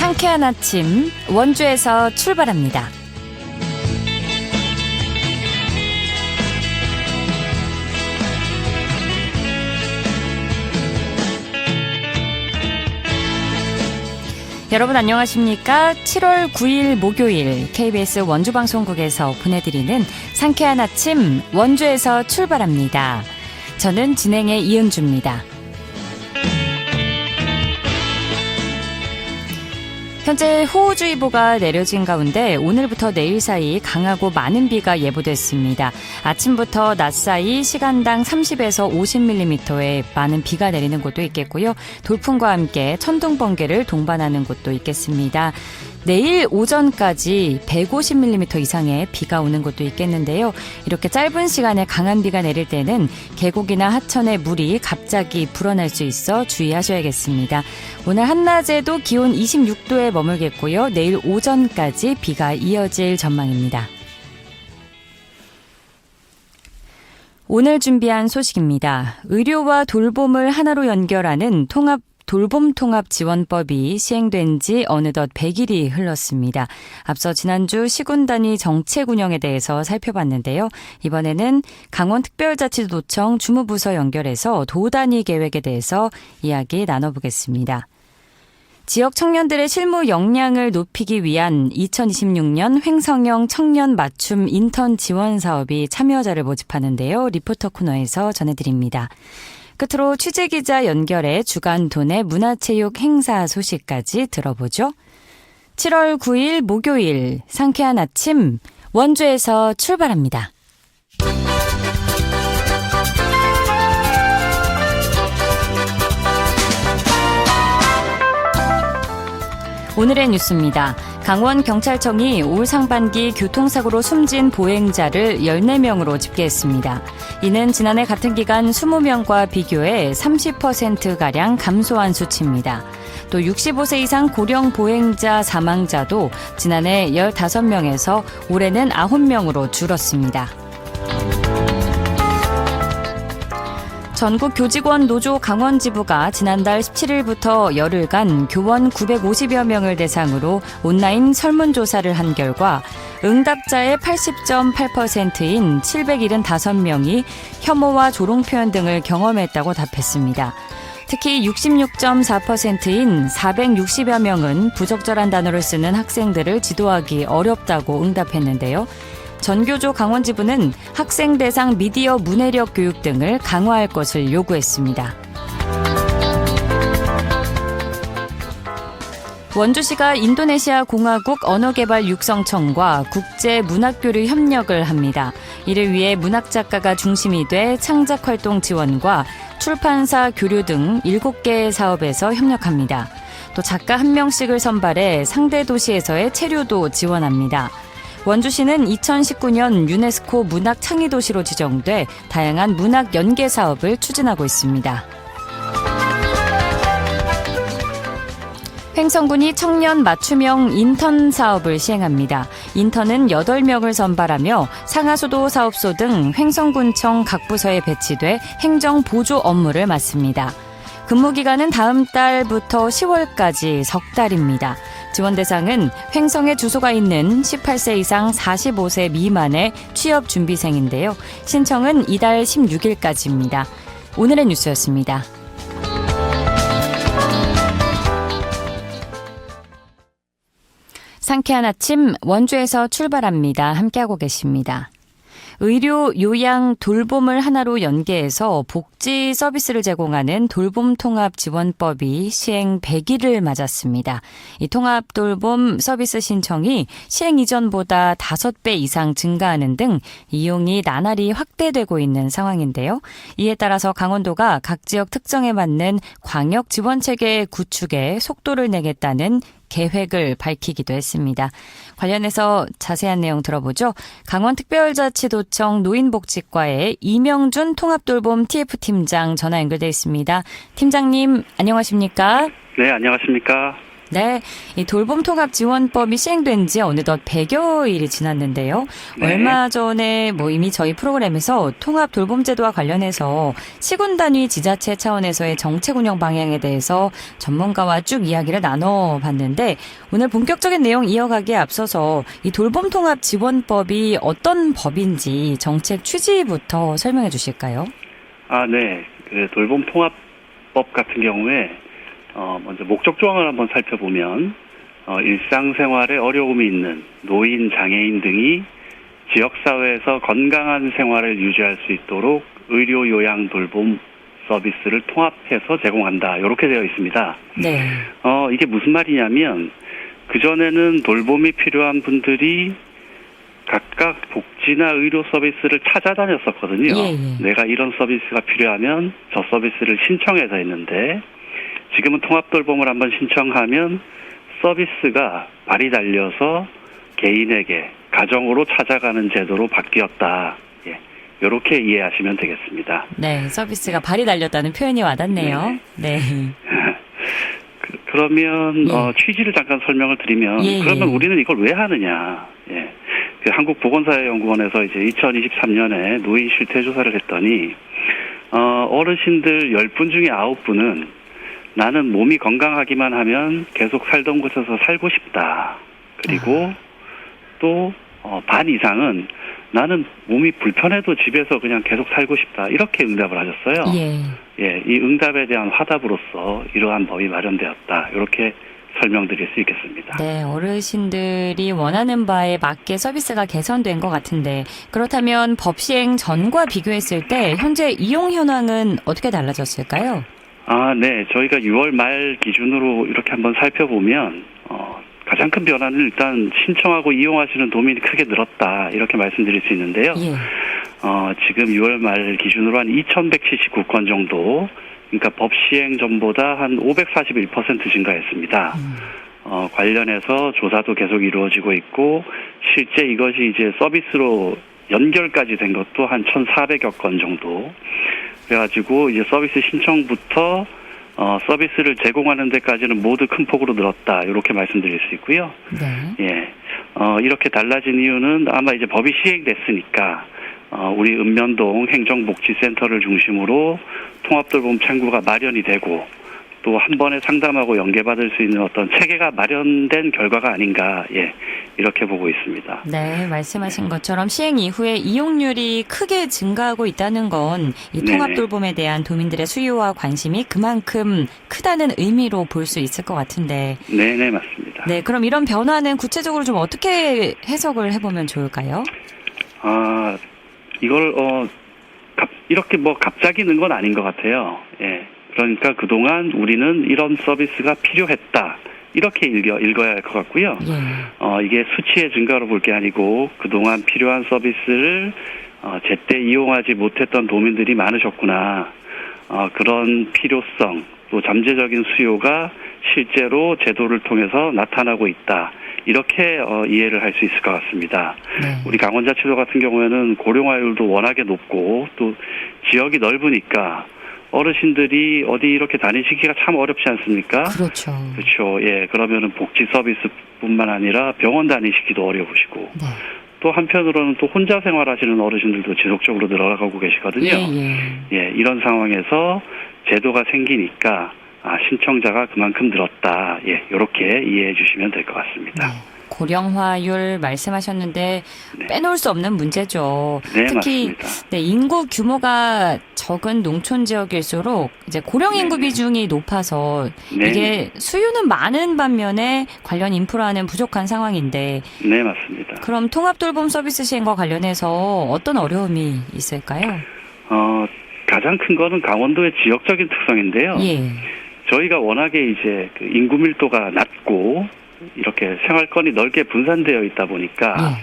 상쾌한 아침 원주에서 출발합니다. 여러분 안녕하십니까? 7월 9일 목요일 KBS 원주방송국에서 보내드리는 상쾌한 아침 원주에서 출발합니다. 저는 진행의 이은주입니다. 현재 호우주의보가 내려진 가운데 오늘부터 내일 사이 강하고 많은 비가 예보됐습니다. 아침부터 낮 사이 시간당 30에서 50mm의 많은 비가 내리는 곳도 있겠고요. 돌풍과 함께 천둥, 번개를 동반하는 곳도 있겠습니다. 내일 오전까지 150mm 이상의 비가 오는 곳도 있겠는데요. 이렇게 짧은 시간에 강한 비가 내릴 때는 계곡이나 하천의 물이 갑자기 불어날 수 있어 주의하셔야겠습니다. 오늘 한낮에도 기온 26도에 머물겠고요. 내일 오전까지 비가 이어질 전망입니다. 오늘 준비한 소식입니다. 의료와 돌봄을 하나로 연결하는 돌봄통합지원법이 시행된 지 어느덧 100일이 흘렀습니다. 앞서 지난주 시군 단위 정책 운영에 대해서 살펴봤는데요. 이번에는 강원특별자치도청 주무부서 연결해서 도 단위 계획에 대해서 이야기 나눠보겠습니다. 지역 청년들의 실무 역량을 높이기 위한 2026년 횡성형 청년 맞춤 인턴 지원 사업이 참여자를 모집하는데요. 리포터 코너에서 전해드립니다. 끝으로 취재기자 연결해 주간 도내 문화체육 행사 소식까지 들어보죠. 7월 9일 목요일 상쾌한 아침 원주에서 출발합니다. 오늘의 뉴스입니다. 강원경찰청이 올 상반기 교통사고로 숨진 보행자를 14명으로 집계했습니다. 이는 지난해 같은 기간 20명과 비교해 30%가량 감소한 수치입니다. 또 65세 이상 고령 보행자 사망자도 지난해 15명에서 올해는 9명으로 줄었습니다. 전국 교직원 노조 강원지부가 지난달 17일부터 열흘간 교원 950여 명을 대상으로 온라인 설문조사를 한 결과 응답자의 80.8%인 775명이 혐오와 조롱 표현 등을 경험했다고 답했습니다. 특히 66.4%인 460여 명은 부적절한 단어를 쓰는 학생들을 지도하기 어렵다고 응답했는데요. 전교조 강원지부는 학생 대상 미디어 문해력 교육 등을 강화할 것을 요구했습니다. 원주시가 인도네시아 공화국 언어개발육성청과 국제문학교류 협력을 합니다. 이를 위해 문학작가가 중심이 돼 창작활동 지원과 출판사 교류 등 7개의 사업에서 협력합니다. 또 작가 1명씩을 선발해 상대 도시에서의 체류도 지원합니다. 원주시는 2019년 유네스코 문학 창의도시로 지정돼 다양한 문학 연계 사업을 추진하고 있습니다. 횡성군이 청년 맞춤형 인턴 사업을 시행합니다. 인턴은 8명을 선발하며 상하수도 사업소 등 횡성군청 각 부서에 배치돼 행정 보조 업무를 맡습니다. 근무 기간은 다음 달부터 10월까지 석 달입니다. 지원 대상은 횡성에 주소가 있는 18세 이상 45세 미만의 취업 준비생인데요. 신청은 이달 16일까지입니다. 오늘의 뉴스였습니다. 상쾌한 아침 원주에서 출발합니다. 함께하고 계십니다. 의료, 요양, 돌봄을 하나로 연계해서 복지 서비스를 제공하는 돌봄통합지원법이 시행 100일을 맞았습니다. 이 통합돌봄 서비스 신청이 시행 이전보다 5배 이상 증가하는 등 이용이 나날이 확대되고 있는 상황인데요. 이에 따라서 강원도가 각 지역 특성에 맞는 광역 지원체계 구축에 속도를 내겠다는 계획을 밝히기도 했습니다. 관련해서 자세한 내용 들어보죠. 강원특별자치도청 노인복지과의 이명준 통합돌봄 TF팀장 전화 연결돼 있습니다. 팀장님 안녕하십니까? 네, 안녕하십니까? 네, 이 돌봄 통합 지원법이 시행된 지 어느덧 100여일이 지났는데요. 네. 얼마 전에 이미 저희 프로그램에서 통합 돌봄 제도와 관련해서 시군 단위 지자체 차원에서의 정책 운영 방향에 대해서 전문가와 쭉 이야기를 나눠봤는데 오늘 본격적인 내용 이어가기에 앞서서 이 돌봄 통합 지원법이 어떤 법인지 정책 취지부터 설명해 주실까요? 네. 그 돌봄 통합법 같은 경우에 먼저 목적 조항을 한번 살펴보면 일상생활에 어려움이 있는 노인, 장애인 등이 지역사회에서 건강한 생활을 유지할 수 있도록 의료, 요양, 돌봄 서비스를 통합해서 제공한다. 이렇게 되어 있습니다. 네. 이게 무슨 말이냐면 그전에는 돌봄이 필요한 분들이 각각 복지나 의료 서비스를 찾아다녔었거든요. 예. 내가 이런 서비스가 필요하면 저 서비스를 신청해서 했는데 지금은 통합돌봄을 한번 신청하면 서비스가 발이 달려서 개인에게 가정으로 찾아가는 제도로 바뀌었다. 이렇게 이해하시면 되겠습니다. 네, 서비스가 발이 달렸다는 표현이 와닿네요. 네. 그러면 취지를 잠깐 설명을 드리면 그러면 우리는 이걸 왜 하느냐. 그 한국보건사회연구원에서 이제 2023년에 노인 실태 조사를 했더니 어르신들 10분 중에 9분은 나는 몸이 건강하기만 하면 계속 살던 곳에서 살고 싶다. 그리고 또 반 이상은 나는 몸이 불편해도 집에서 그냥 계속 살고 싶다. 이렇게 응답을 하셨어요. 이 응답에 대한 화답으로서 이러한 법이 마련되었다. 이렇게 설명드릴 수 있겠습니다. 네, 어르신들이 원하는 바에 맞게 서비스가 개선된 것 같은데 그렇다면 법 시행 전과 비교했을 때 현재 이용 현황은 어떻게 달라졌을까요? 네. 저희가 6월 말 기준으로 이렇게 한번 살펴보면 가장 큰 변화는 일단 신청하고 이용하시는 도민이 크게 늘었다. 이렇게 말씀드릴 수 있는데요. 지금 6월 말 기준으로 한 2,179건 정도, 그러니까 법 시행 전보다 한 541% 증가했습니다. 관련해서 조사도 계속 이루어지고 있고 실제 이것이 이제 서비스로 연결까지 된 것도 한 1,400여 건 정도. 그래가지고 이제 서비스 신청부터 서비스를 제공하는 데까지는 모두 큰 폭으로 늘었다. 이렇게 말씀드릴 수 있고요. 이렇게 달라진 이유는 아마 이제 법이 시행됐으니까 우리 읍면동 행정복지센터를 중심으로 통합돌봄 창구가 마련이 되고 또 한 번에 상담하고 연계받을 수 있는 어떤 체계가 마련된 결과가 아닌가 이렇게 보고 있습니다. 네, 말씀하신 것처럼 시행 이후에 이용률이 크게 증가하고 있다는 건 이 통합돌봄에 대한 도민들의 수요와 관심이 그만큼 크다는 의미로 볼 수 있을 것 같은데. 네네, 맞습니다. 네, 그럼 이런 변화는 구체적으로 좀 어떻게 해석을 해보면 좋을까요? 이걸 이렇게 갑자기 는 건 아닌 것 같아요. 그러니까 그동안 우리는 이런 서비스가 필요했다. 이렇게 읽어야 할 것 같고요. 이게 수치의 증가로 볼 게 아니고 그동안 필요한 서비스를 제때 이용하지 못했던 도민들이 많으셨구나. 그런 필요성 또 잠재적인 수요가 실제로 제도를 통해서 나타나고 있다. 이렇게 이해를 할 수 있을 것 같습니다. 우리 강원자치도 같은 경우에는 고령화율도 워낙에 높고 또 지역이 넓으니까 어르신들이 어디 이렇게 다니시기가 참 어렵지 않습니까? 그렇죠. 그러면은 복지 서비스뿐만 아니라 병원 다니시기도 어려우시고 또 한편으로는 또 혼자 생활하시는 어르신들도 지속적으로 늘어나고 계시거든요. 이런 상황에서 제도가 생기니까 신청자가 그만큼 늘었다. 이렇게 이해해 주시면 될 것 같습니다. 고령화율 말씀하셨는데 빼놓을 수 없는 문제죠. 특히 맞습니다. 인구 규모가 적은 농촌 지역일수록 이제 고령 인구 비중이 높아서 이게 수요는 많은 반면에 관련 인프라는 부족한 상황인데. 네, 맞습니다. 그럼 통합돌봄 서비스 시행과 관련해서 어떤 어려움이 있을까요? 가장 큰 거는 강원도의 지역적인 특성인데요. 저희가 워낙에 이제 그 인구 밀도가 낮고 이렇게 생활권이 넓게 분산되어 있다 보니까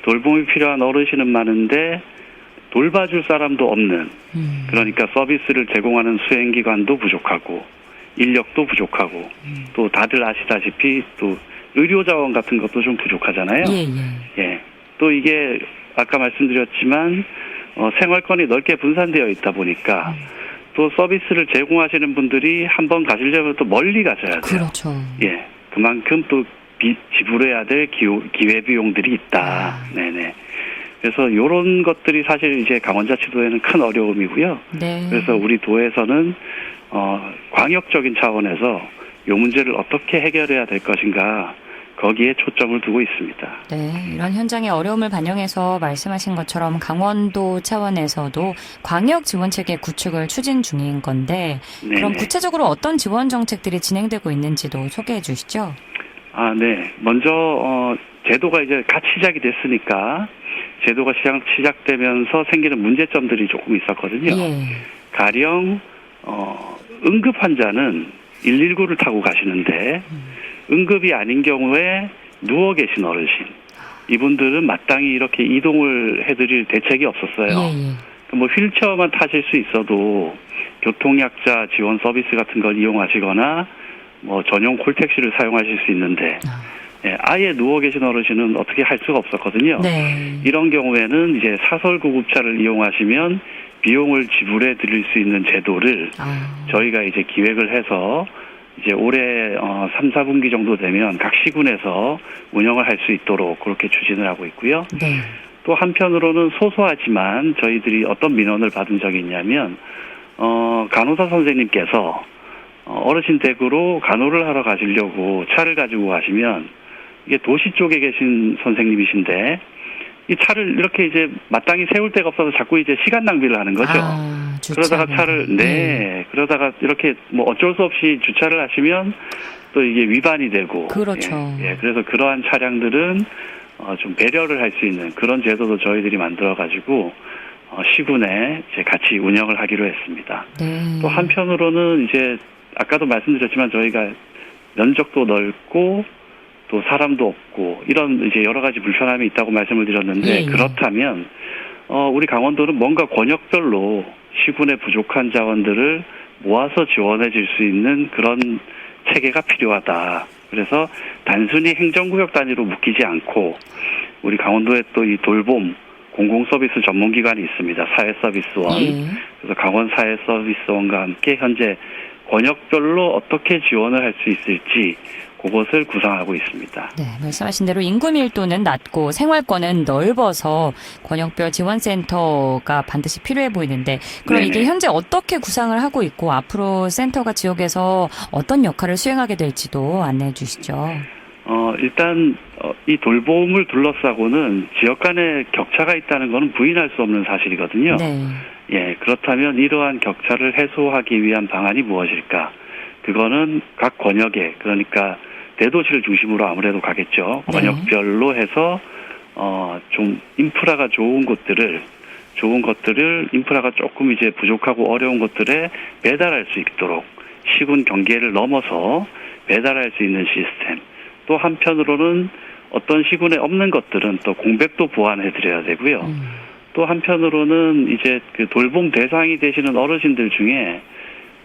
돌봄이 필요한 어르신은 많은데 돌봐줄 사람도 없는 그러니까 서비스를 제공하는 수행기관도 부족하고 인력도 부족하고 또 다들 아시다시피 또 의료자원 같은 것도 좀 부족하잖아요. 또 이게 아까 말씀드렸지만 생활권이 넓게 분산되어 있다 보니까 또 서비스를 제공하시는 분들이 한번 가시려면 또 멀리 가셔야 돼요. 그렇죠. 그만큼 또 지불해야 될 기회 비용들이 있다. 네네. 그래서 이런 것들이 사실 이제 강원자치도에는 큰 어려움이고요. 네. 그래서 우리 도에서는 광역적인 차원에서 이 문제를 어떻게 해결해야 될 것인가 거기에 초점을 두고 있습니다. 네, 이런 현장의 어려움을 반영해서 말씀하신 것처럼 강원도 차원에서도 광역 지원 체계 구축을 추진 중인 건데 네네. 그럼 구체적으로 어떤 지원 정책들이 진행되고 있는지도 소개해 주시죠. 네. 먼저 제도가 이제 갓 시작이 됐으니까 제도가 시작되면서 생기는 문제점들이 조금 있었거든요. 예. 가령 응급 환자는 119를 타고 가시는데 응급이 아닌 경우에 누워 계신 어르신 이분들은 마땅히 이렇게 이동을 해드릴 대책이 없었어요. 예. 뭐 휠체어만 타실 수 있어도 교통약자 지원 서비스 같은 걸 이용하시거나 뭐 전용 콜택시를 사용하실 수 있는데 아예 누워 계신 어르신은 어떻게 할 수가 없었거든요. 네. 이런 경우에는 이제 사설구급차를 이용하시면 비용을 지불해 드릴 수 있는 제도를 저희가 이제 기획을 해서 이제 올해 3, 4분기 정도 되면 각 시군에서 운영을 할 수 있도록 그렇게 추진을 하고 있고요. 네. 또 한편으로는 소소하지만 저희들이 어떤 민원을 받은 적이 있냐면 간호사 선생님께서 어르신 댁으로 간호를 하러 가시려고 차를 가지고 가시면 이게 도시 쪽에 계신 선생님이신데 이 차를 이렇게 이제 마땅히 세울 데가 없어서 자꾸 이제 시간 낭비를 하는 거죠. 그러다가 차를 그러다가 이렇게 뭐 어쩔 수 없이 주차를 하시면 또 이게 위반이 되고 그렇죠. 그래서 그러한 차량들은 좀 배려를 할 수 있는 그런 제도도 저희들이 만들어 가지고 시군에 이제 같이 운영을 하기로 했습니다. 네. 또 한편으로는 이제 아까도 말씀드렸지만 저희가 면적도 넓고 또 사람도 없고 이런 이제 여러 가지 불편함이 있다고 말씀을 드렸는데 그렇다면 우리 강원도는 뭔가 권역별로 시군의 부족한 자원들을 모아서 지원해 줄 수 있는 그런 체계가 필요하다. 그래서 단순히 행정구역 단위로 묶이지 않고 우리 강원도에 또 이 돌봄 공공서비스 전문기관이 있습니다. 사회서비스원. 그래서 강원 사회서비스원과 함께 현재 권역별로 어떻게 지원을 할 수 있을지 그것을 구상하고 있습니다. 네, 말씀하신 대로 인구 밀도는 낮고 생활권은 넓어서 권역별 지원센터가 반드시 필요해 보이는데 그럼 이게 현재 어떻게 구상을 하고 있고 앞으로 센터가 지역에서 어떤 역할을 수행하게 될지도 안내해 주시죠. 일단 이 돌봄을 둘러싸고는 지역 간의 격차가 있다는 것은 부인할 수 없는 사실이거든요. 네. 그렇다면 이러한 격차를 해소하기 위한 방안이 무엇일까? 그거는 각 권역에 그러니까 대도시를 중심으로 아무래도 가겠죠. 권역별로 해서 좀 인프라가 좋은 것들을 인프라가 조금 이제 부족하고 어려운 것들에 배달할 수 있도록 시군 경계를 넘어서 배달할 수 있는 시스템. 또 한편으로는 어떤 시군에 없는 것들은 또 공백도 보완해 드려야 되고요. 또 한편으로는 이제 그 돌봄 대상이 되시는 어르신들 중에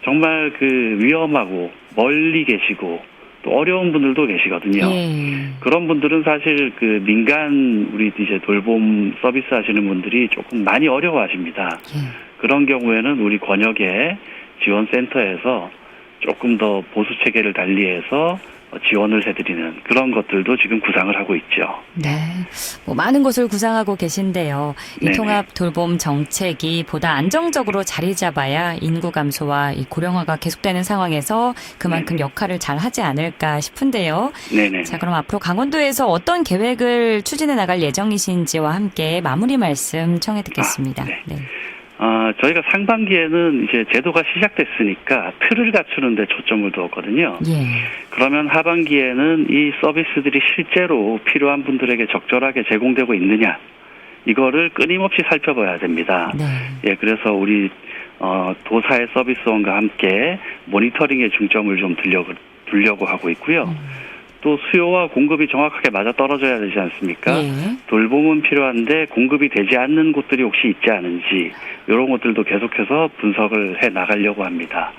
정말 그 위험하고 멀리 계시고 또 어려운 분들도 계시거든요. 그런 분들은 사실 그 민간 우리 이제 돌봄 서비스 하시는 분들이 조금 많이 어려워하십니다. 그런 경우에는 우리 권역의 지원센터에서 조금 더 보수 체계를 달리해서 지원을 해드리는 그런 것들도 지금 구상을 하고 있죠. 네, 뭐 많은 것을 구상하고 계신데요. 이 통합 돌봄 정책이 보다 안정적으로 자리 잡아야 인구 감소와 이 고령화가 계속되는 상황에서 그만큼 역할을 잘 하지 않을까 싶은데요. 자, 그럼 앞으로 강원도에서 어떤 계획을 추진해 나갈 예정이신지와 함께 마무리 말씀 청해 듣겠습니다. 저희가 상반기에는 이제 제도가 시작됐으니까 틀을 갖추는 데 초점을 두었거든요. 그러면 하반기에는 이 서비스들이 실제로 필요한 분들에게 적절하게 제공되고 있느냐 이거를 끊임없이 살펴봐야 됩니다. 그래서 우리 도사의 서비스원과 함께 모니터링에 중점을 좀 두려고 하고 있고요. 또 수요와 공급이 정확하게 맞아떨어져야 되지 않습니까? 돌봄은 필요한데 공급이 되지 않는 곳들이 혹시 있지 않은지 이런 것들도 계속해서 분석을 해 나가려고 합니다.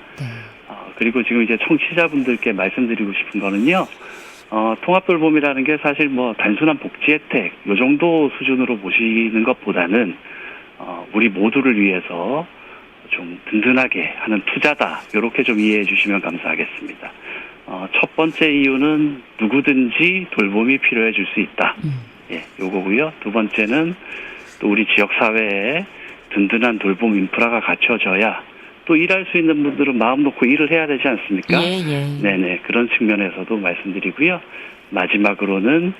그리고 지금 이제 청취자분들께 말씀드리고 싶은 거는요. 통합돌봄이라는 게 사실 뭐 단순한 복지 혜택 요 정도 수준으로 보시는 것보다는 우리 모두를 위해서 좀 든든하게 하는 투자다. 이렇게 좀 이해해 주시면 감사하겠습니다. 첫 번째 이유는 누구든지 돌봄이 필요해 줄 수 있다. 예, 요거고요. 두 번째는 또 우리 지역 사회에 든든한 돌봄 인프라가 갖춰져야 또 일할 수 있는 분들은 마음 놓고 일을 해야 되지 않습니까? 네네, 그런 측면에서도 말씀드리고요. 마지막으로는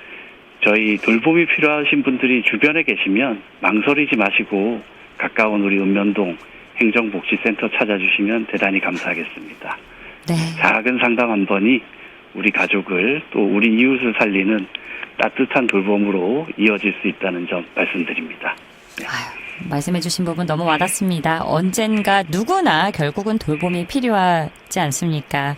저희 돌봄이 필요하신 분들이 주변에 계시면 망설이지 마시고 가까운 우리 읍면동 행정복지센터 찾아주시면 대단히 감사하겠습니다. 네. 작은 상담 한 번이 우리 가족을 또 우리 이웃을 살리는 따뜻한 돌봄으로 이어질 수 있다는 점 말씀드립니다. 네. 말씀해 주신 부분 너무 와닿습니다. 언젠가 누구나 결국은 돌봄이 필요하지 않습니까?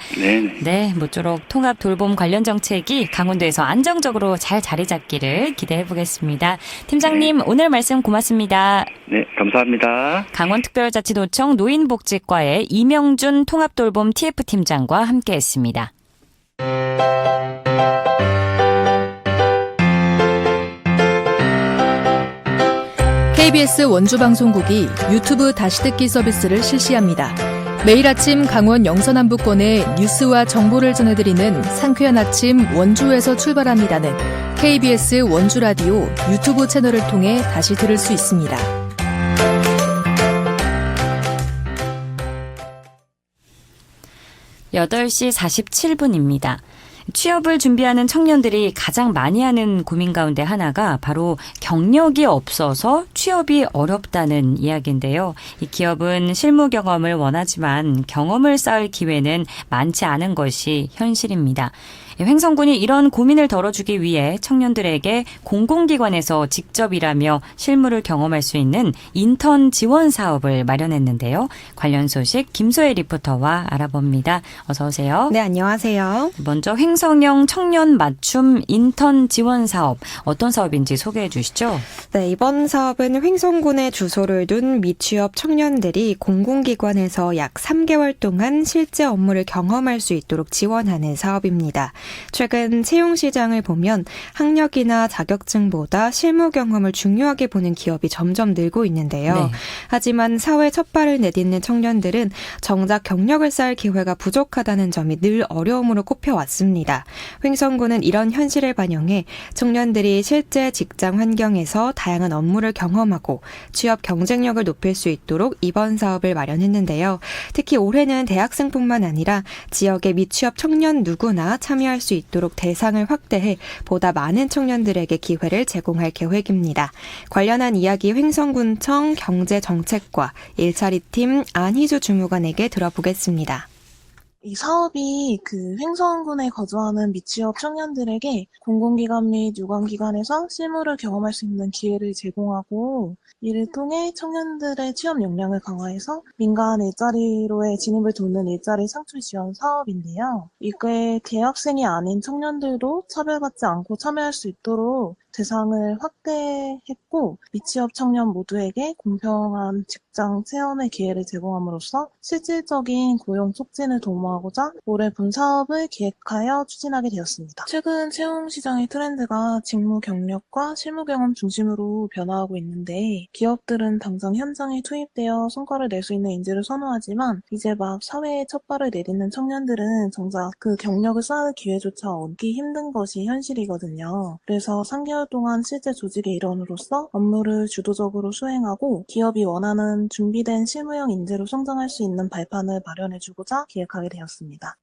네, 모쪼록 통합 돌봄 관련 정책이 강원도에서 안정적으로 잘 자리 잡기를 기대해 보겠습니다. 팀장님, 오늘 말씀 고맙습니다. 네, 감사합니다. 강원특별자치도청 노인복지과의 이명준 통합돌봄 TF팀장과 함께했습니다. KBS 원주방송국이 유튜브 다시 듣기 서비스를 실시합니다. 매일 아침 강원 영서남부권의 뉴스와 정보를 전해드리는 상쾌한 아침 원주에서 출발합니다는 KBS 원주라디오 유튜브 채널을 통해 다시 들을 수 있습니다. (8시 47분입니다) 취업을 준비하는 청년들이 가장 많이 하는 고민 가운데 하나가 바로 경력이 없어서 취업이 어렵다는 이야기인데요. 이 기업은 실무 경험을 원하지만 경험을 쌓을 기회는 많지 않은 것이 현실입니다. 횡성군이 이런 고민을 덜어주기 위해 청년들에게 공공기관에서 직접 일하며 실무를 경험할 수 있는 인턴 지원 사업을 마련했는데요. 관련 소식 김소혜 리포터와 알아봅니다. 어서 오세요. 네, 안녕하세요. 먼저 횡성형 청년 맞춤 인턴 지원 사업, 어떤 사업인지 소개해 주시죠. 네, 이번 사업은 횡성군에 주소를 둔 미취업 청년들이 공공기관에서 약 3개월 동안 실제 업무를 경험할 수 있도록 지원하는 사업입니다. 최근 채용시장을 보면 학력이나 자격증보다 실무 경험을 중요하게 보는 기업이 점점 늘고 있는데요. 네. 하지만 사회 첫 발을 내딛는 청년들은 정작 경력을 쌓을 기회가 부족하다는 점이 늘 어려움으로 꼽혀왔습니다. 횡성군은 이런 현실을 반영해 청년들이 실제 직장 환경에서 다양한 업무를 경험하고 취업 경쟁력을 높일 수 있도록 이번 사업을 마련했는데요. 특히 올해는 대학생뿐만 아니라 지역의 미취업 청년 누구나 참여할 수 있도록 대상을 확대해 보다 많은 청년들에게 기회를 제공할 계획입니다. 관련한 이야기 횡성군청 경제정책과 일자리팀 안희주 주무관에게 들어보겠습니다. 이 사업이 횡성군에 거주하는 미취업 청년들에게 공공기관 및 유관기관에서 실무를 경험할 수 있는 기회를 제공하고, 이를 통해 청년들의 취업 역량을 강화해서 민간 일자리로의 진입을 돕는 일자리 창출 지원 사업인데요. 이게 대학생이 아닌 청년들도 차별받지 않고 참여할 수 있도록 대상을 확대했고, 미취업 청년 모두에게 공평한 직장 체험의 기회를 제공함으로써 실질적인 고용 촉진을 도모하고자 올해 본 사업을 기획하여 추진하게 되었습니다. 최근 채용 시장의 트렌드가 직무 경력과 실무 경험 중심으로 변화하고 있는데, 기업들은 당장 현장에 투입되어 성과를 낼 수 있는 인재를 선호하지만 이제 막 사회에 첫 발을 내딛는 청년들은 정작 그 경력을 쌓을 기회조차 얻기 힘든 것이 현실이거든요. 그래서 3개월 동안 실제 조직의 일원으로서 업무를 주도적으로 수행하고 기업이 원하는 준비된 실무형 인재로 성장할 수 있는 발판을 마련해주고자 기획하게 되었습니다.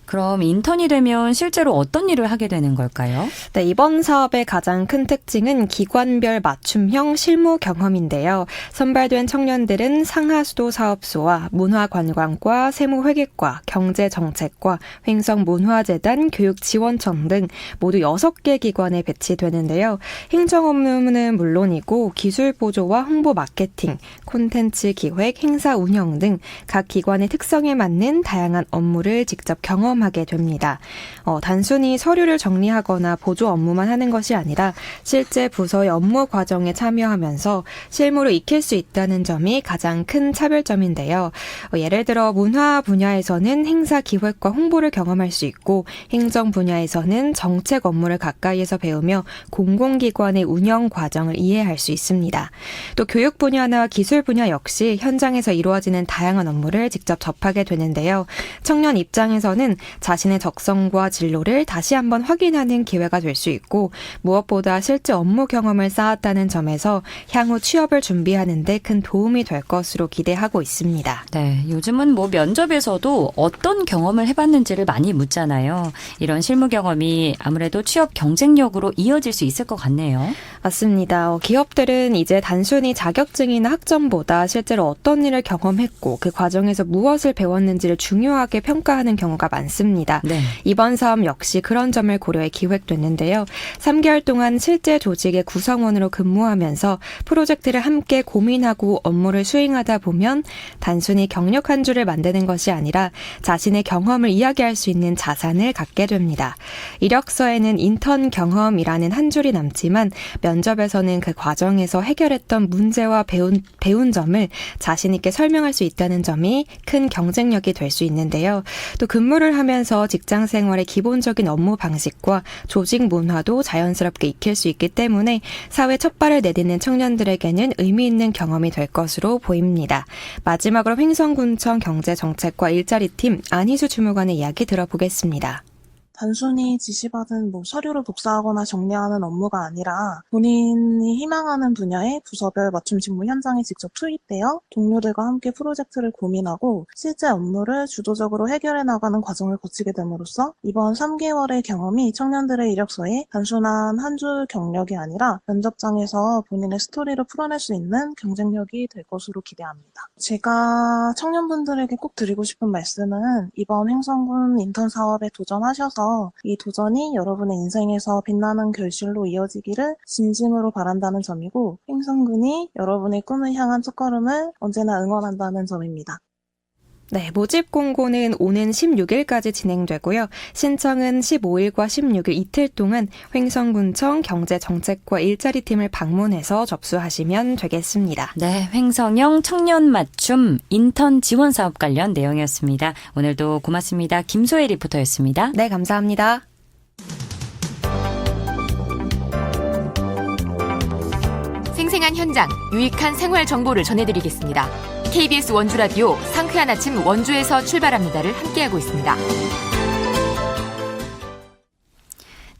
그럼 인턴이 되면 실제로 어떤 일을 하게 되는 걸까요? 네, 이번 사업의 가장 큰 특징은 기관별 맞춤형 실무 경험인데요. 선발된 청년들은 상하수도 사업소와 문화관광과 세무회계과, 경제정책과, 횡성문화재단, 교육지원청 등 모두 6개 기관에 배치되는데요. 행정 업무는 물론이고 기술 보조와 홍보 마케팅, 콘텐츠 기획, 행사 운영 등 각 기관의 특성에 맞는 다양한 업무를 직접 경험하게 됩니다. 단순히 서류를 정리하거나 보조 업무만 하는 것이 아니라 실제 부서의 업무 과정에 참여하면서 실무를 익힐 수 있다는 점이 가장 큰 차별점인데요. 예를 들어 문화 분야에서는 행사 기획과 홍보를 경험할 수 있고, 행정 분야에서는 정책 업무를 가까이에서 배우며 공공기관의 운영 과정을 이해할 수 있습니다. 또 교육 분야나 기술 분야 역시 현장에서 이루어지는 다양한 업무를 직접 접하게 되는데요. 청년 입장에서는 자신의 적성과 진로를 다시 한번 확인하는 기회가 될 수 있고 무엇보다 실제 업무 경험을 쌓았다는 점에서 향후 취업을 준비하는 데 큰 도움이 될 것으로 기대하고 있습니다. 네, 요즘은 면접에서도 어떤 경험을 해봤는지를 많이 묻잖아요. 이런 실무 경험이 아무래도 취업 경쟁력으로 이어질 수 있을 것 같네요. 맞습니다. 기업들은 이제 단순히 자격증이나 학점보다 실제로 어떤 일을 경험했고 그 과정에서 무엇을 배웠는지를 중요하게 평가하는 경우가 많습니다. 네. 이번 사업 역시 그런 점을 고려해 기획됐는데요. 3개월 동안 실제 조직의 구성원으로 근무하면서 프로젝트를 함께 고민하고 업무를 수행하다 보면 단순히 경력 한 줄을 만드는 것이 아니라 자신의 경험을 이야기할 수 있는 자산을 갖게 됩니다. 이력서에는 인턴 경험이라는 한 줄이 남지만 면접에서는 그 과정에서 해결했던 문제와 배운 점을 자신 있게 설명할 수 있다는 점이 큰 경쟁력이 될 수 있는데요. 또 근무를 하면서 직장 생활의 기본적인 업무 방식과 조직 문화도 자연스럽게 익힐 수 있기 때문에 사회 첫 발을 내딛는 청년들에게는 의미 있는 경험이 될 것으로 보입니다. 마지막으로 횡성군청 경제정책과 일자리팀 안희수 주무관의 이야기 들어보겠습니다. 단순히 지시받은 서류를 복사하거나 정리하는 업무가 아니라 본인이 희망하는 분야의 부서별 맞춤 직무 현장에 직접 투입되어 동료들과 함께 프로젝트를 고민하고 실제 업무를 주도적으로 해결해 나가는 과정을 거치게 됨으로써 이번 3개월의 경험이 청년들의 이력서에 단순한 한 줄 경력이 아니라 면접장에서 본인의 스토리를 풀어낼 수 있는 경쟁력이 될 것으로 기대합니다. 제가 청년분들에게 꼭 드리고 싶은 말씀은 이번 횡성군 인턴 사업에 도전하셔서 이 도전이 여러분의 인생에서 빛나는 결실로 이어지기를 진심으로 바란다는 점이고 횡성군이 여러분의 꿈을 향한 첫걸음을 언제나 응원한다는 점입니다. 네, 모집 공고는 오는 16일까지 진행되고요. 신청은 15일과 16일 이틀 동안 횡성군청 경제정책과 일자리팀을 방문해서 접수하시면 되겠습니다. 네, 횡성형 청년 맞춤 인턴 지원 사업 관련 내용이었습니다. 오늘도 고맙습니다. 김소혜 리포터였습니다. 네, 감사합니다. 생생한 현장, 유익한 생활 정보를 전해드리겠습니다. KBS 원주라디오 상쾌한 아침 원주에서 출발합니다를 함께하고 있습니다.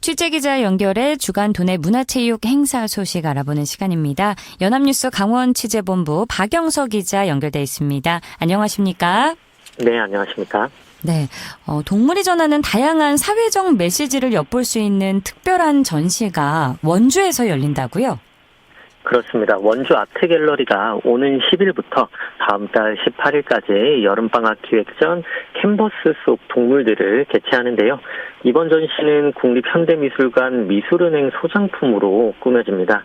취재기자 연결해 주간 도내 문화체육 행사 소식 알아보는 시간입니다. 연합뉴스 강원 취재본부 박영서 기자 연결돼 있습니다. 안녕하십니까? 네, 안녕하십니까? 네, 동물이 전하는 다양한 사회적 메시지를 엿볼 수 있는 특별한 전시가 원주에서 열린다고요? 그렇습니다. 원주 아트갤러리가 오는 10일부터 다음 달 18일까지 여름방학 기획전 캔버스 속 동물들을 개최하는데요. 이번 전시는 국립현대미술관 미술은행 소장품으로 꾸며집니다.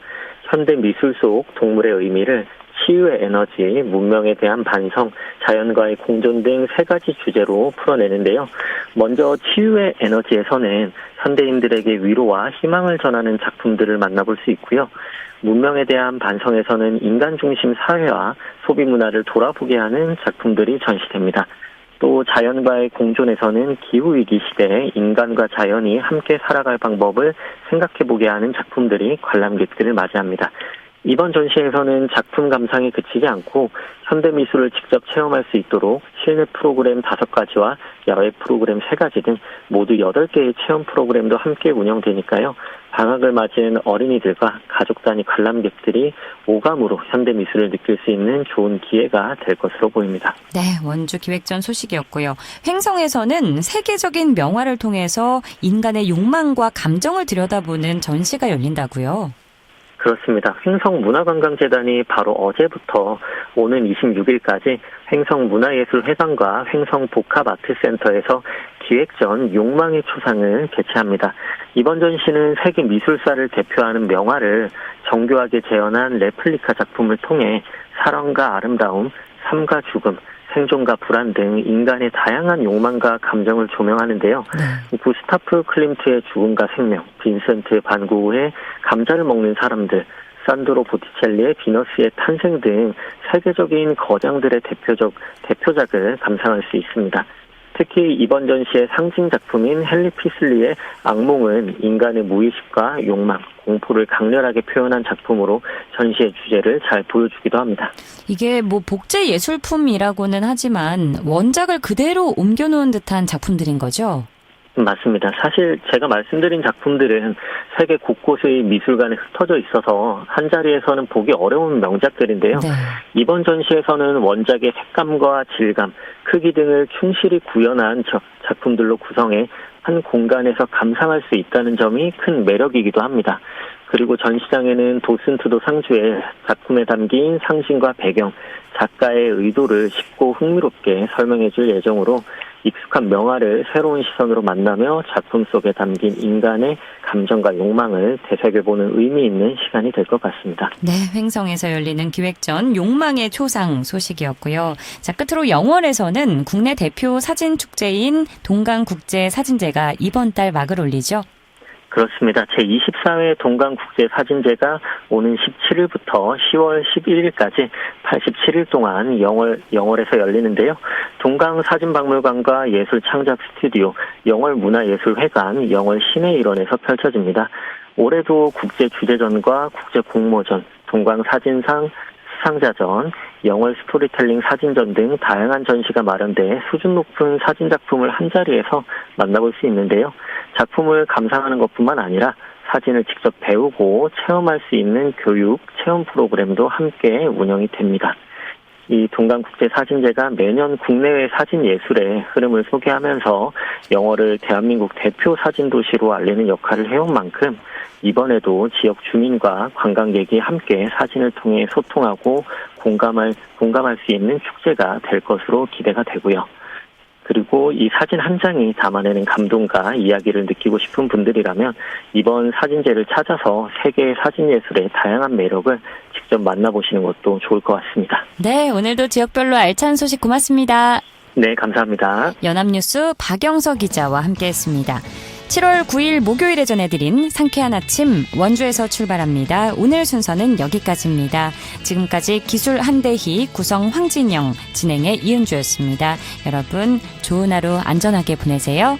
현대미술 속 동물의 의미를 치유의 에너지, 문명에 대한 반성, 자연과의 공존 등 3가지 주제로 풀어내는데요. 먼저 치유의 에너지에서는 현대인들에게 위로와 희망을 전하는 작품들을 만나볼 수 있고요. 문명에 대한 반성에서는 인간 중심 사회와 소비 문화를 돌아보게 하는 작품들이 전시됩니다. 또 자연과의 공존에서는 기후위기 시대에 인간과 자연이 함께 살아갈 방법을 생각해보게 하는 작품들이 관람객들을 맞이합니다. 이번 전시에서는 작품 감상에 그치지 않고 현대미술을 직접 체험할 수 있도록 실내 프로그램 5가지와 야외 프로그램 3가지 등 모두 8개의 체험 프로그램도 함께 운영되니까요. 방학을 맞이한 어린이들과 가족 단위 관람객들이 오감으로 현대미술을 느낄 수 있는 좋은 기회가 될 것으로 보입니다. 네, 원주 기획전 소식이었고요. 횡성에서는 세계적인 명화를 통해서 인간의 욕망과 감정을 들여다보는 전시가 열린다고요? 그렇습니다. 횡성문화관광재단이 바로 어제부터 오는 26일까지 횡성문화예술회관과 횡성복합아트센터에서 기획전 욕망의 초상을 개최합니다. 이번 전시는 세계 미술사를 대표하는 명화를 정교하게 재현한 레플리카 작품을 통해 사랑과 아름다움, 삶과 죽음, 생존과 불안 등 인간의 다양한 욕망과 감정을 조명하는데요. 네. 구스타프 클림트의 죽음과 생명, 빈센트 반 고흐의 감자를 먹는 사람들, 산드로 보티첼리의 비너스의 탄생 등 세계적인 거장들의 대표작을 감상할 수 있습니다. 특히 이번 전시의 상징 작품인 헨리 피슬리의 악몽은 인간의 무의식과 욕망, 공포를 강렬하게 표현한 작품으로 전시의 주제를 잘 보여주기도 합니다. 이게 뭐 복제 예술품이라고는 하지만 원작을 그대로 옮겨놓은 듯한 작품들인 거죠? 맞습니다. 사실 제가 말씀드린 작품들은 세계 곳곳의 미술관에 흩어져 있어서 한자리에서는 보기 어려운 명작들인데요. 네. 이번 전시에서는 원작의 색감과 질감, 크기 등을 충실히 구현한 작품들로 구성해 한 공간에서 감상할 수 있다는 점이 큰 매력이기도 합니다. 그리고 전시장에는 도슨트도 상주의 작품에 담긴 상징과 배경, 작가의 의도를 쉽고 흥미롭게 설명해 줄 예정으로 익숙한 명화를 새로운 시선으로 만나며 작품 속에 담긴 인간의 감정과 욕망을 되새겨보는 의미 있는 시간이 될 것 같습니다. 네, 횡성에서 열리는 기획전 욕망의 초상 소식이었고요. 자, 끝으로 영월에서는 국내 대표 사진 축제인 동강국제사진제가 이번 달 막을 올리죠. 그렇습니다. 제24회 동강국제사진제가 오는 17일부터 10월 11일까지 87일 동안 영월에서 열리는데요. 동강사진박물관과 예술창작 스튜디오, 영월문화예술회관, 영월시내 일원에서 펼쳐집니다. 올해도 국제주제전과 국제공모전, 동강사진상, 수상자전, 영월 스토리텔링 사진전 등 다양한 전시가 마련돼 수준 높은 사진 작품을 한자리에서 만나볼 수 있는데요. 작품을 감상하는 것뿐만 아니라 사진을 직접 배우고 체험할 수 있는 교육, 체험 프로그램도 함께 운영이 됩니다. 이 동강국제사진제가 매년 국내외 사진예술의 흐름을 소개하면서 영월을 대한민국 대표 사진도시로 알리는 역할을 해온 만큼 이번에도 지역 주민과 관광객이 함께 사진을 통해 소통하고 공감할 수 있는 축제가 될 것으로 기대가 되고요. 그리고 이 사진 한 장이 담아내는 감동과 이야기를 느끼고 싶은 분들이라면 이번 사진제를 찾아서 세계의 사진예술의 다양한 매력을 직접 만나보시는 것도 좋을 것 같습니다. 네, 오늘도 지역별로 알찬 소식 고맙습니다. 네, 감사합니다. 연합뉴스 박영서 기자와 함께했습니다. 7월 9일 목요일에 전해드린 상쾌한 아침 원주에서 출발합니다. 오늘 순서는 여기까지입니다. 지금까지 기술 한대희, 구성 황진영, 진행의 이은주였습니다. 여러분 좋은 하루 안전하게 보내세요.